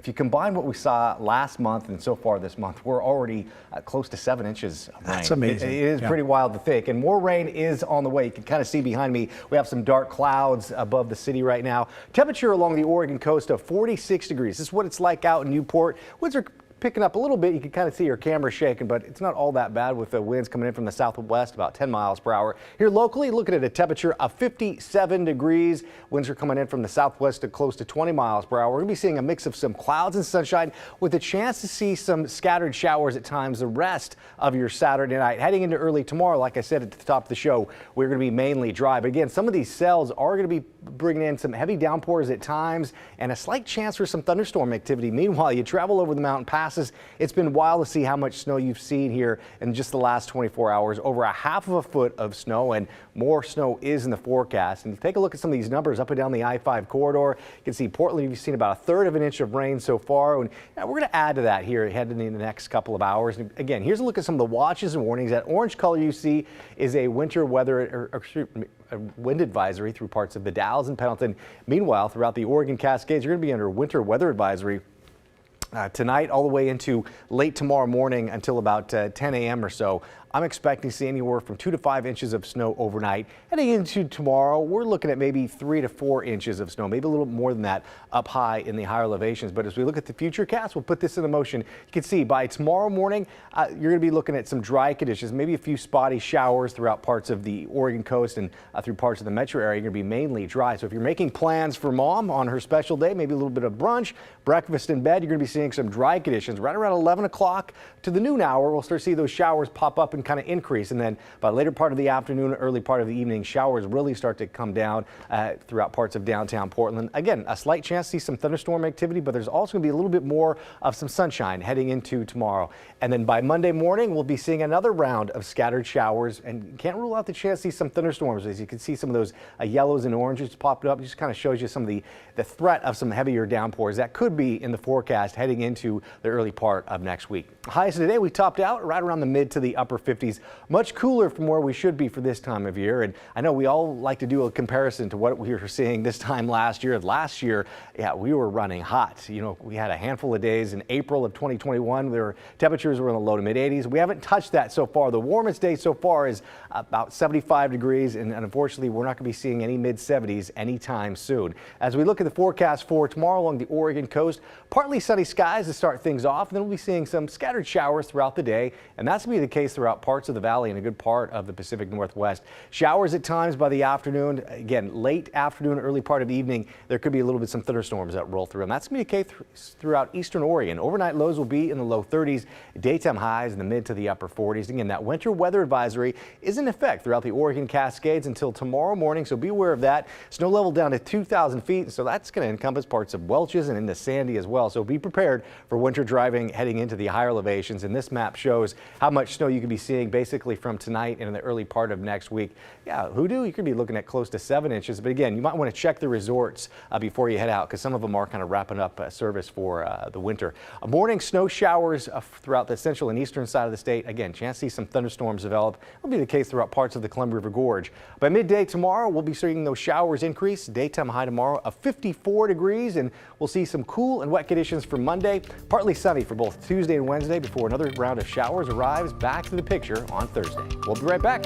If you combine what we saw last month and so far this month, we're already close to 7 inches of rain. That's amazing. It is pretty wild to think. And more rain is on the way. You can kind of see behind me, we have some dark clouds above the city right now. Temperature along the Oregon coast of 46 degrees. This is what it's like out in Newport. Winds are picking up a little bit. You can kind of see your camera shaking, but it's not all that bad with the winds coming in from the southwest, about 10 miles per hour. Here locally, looking at a temperature of 57 degrees. Winds are coming in from the southwest at close to 20 miles per hour. We're going to be seeing a mix of some clouds and sunshine with a chance to see some scattered showers at times the rest of your Saturday night. Heading into early tomorrow, like I said at the top of the show, we're going to be mainly dry. But again, some of these cells are going to be bringing in some heavy downpours at times and a slight chance for some thunderstorm activity. Meanwhile, you travel over the mountain passes. It's been wild to see how much snow you've seen here in just the last 24 hours. Over a half of a foot of snow, and more snow is in the forecast. And you take a look at some of these numbers up and down the I-5 corridor. You can see Portland, you've seen about 1/3 of an inch of rain so far. And we're going to add to that here heading in the next couple of hours. And again, here's a look at some of the watches and warnings. That orange color you see is a winter weather a wind advisory through parts of the Dalles and Pendleton. Meanwhile, throughout the Oregon Cascades, you're going to be under winter weather advisory tonight all the way into late tomorrow morning until about 10 a.m. or so. I'm expecting to see anywhere from 2 to 5 inches of snow overnight. Heading into tomorrow, we're looking at maybe 3 to 4 inches of snow, maybe a little more than that up high in the higher elevations. But as we look at the FUTURECAST, we'll put this into motion. You can see by tomorrow morning, you're going to be looking at some dry conditions, maybe a few spotty showers throughout parts of the Oregon coast and through parts of the metro area. You're going to be mainly dry. So if you're making plans for mom on her special day, maybe a little bit of brunch, breakfast in bed, you're going to be seeing some dry conditions right around 11 o'clock to the noon hour. We'll start to see those showers pop up and kind of increase. And then by the later part of the afternoon, early part of the evening, showers really start to come down throughout parts of downtown Portland. Again, a slight chance to see some thunderstorm activity, but there's also going to be a little bit more of some sunshine heading into tomorrow. And then by Monday morning, we'll be seeing another round of scattered showers, and can't rule out the chance to see some thunderstorms. As you can see, some of those yellows and oranges popped up. It just kind of shows you some of the threat of some heavier downpours that could be in the forecast heading into the early part of next week. Highs today, we topped out right around the mid to the upper 50s. Much cooler from where we should be for this time of year. And I know we all like to do a comparison to what we were seeing this time last year. Last year, yeah, we were running hot. You know, we had a handful of days in April of 2021. Temperatures were in the low to mid 80s. We haven't touched that so far. The warmest day so far is about 75 degrees. And unfortunately, we're not going to be seeing any mid 70s anytime soon. As we look at the forecast for tomorrow along the Oregon coast, partly sunny skies to start things off. And then we'll be seeing some scattered showers throughout the day. And that's going to be the case throughout parts of the valley and a good part of the Pacific Northwest. Showers at times by the afternoon. Again, late afternoon, early part of the evening, there could be a little bit some thunderstorms that roll through. And that's going to be the case throughout eastern Oregon. Overnight lows will be in the low 30s, daytime highs in the mid to the upper 40s. Again, that winter weather advisory is in effect throughout the Oregon Cascades until tomorrow morning, so be aware of that. Snow level down to 2,000 feet, so that's going to encompass parts of Welch's and into Sandy as well. So be prepared for winter driving heading into the higher elevations. And this map shows how much snow you could be seeing basically from tonight and in the early part of next week. Yeah, Hoodoo, you could be looking at close to 7 inches. But again, you might want to check the resorts before you head out, because some of them are kind of wrapping up service for the winter. Morning snow showers throughout the central and eastern side of the state. Again, chance to see some thunderstorms develop. Will be the case throughout parts of the Columbia River Gorge. By midday tomorrow, we'll be seeing those showers increase. Daytime high tomorrow of 54 degrees, and we'll see some cool and wet conditions for Monday. Partly sunny for both Tuesday and Wednesday before another round of showers arrives back to the picture on Thursday. We'll be right back.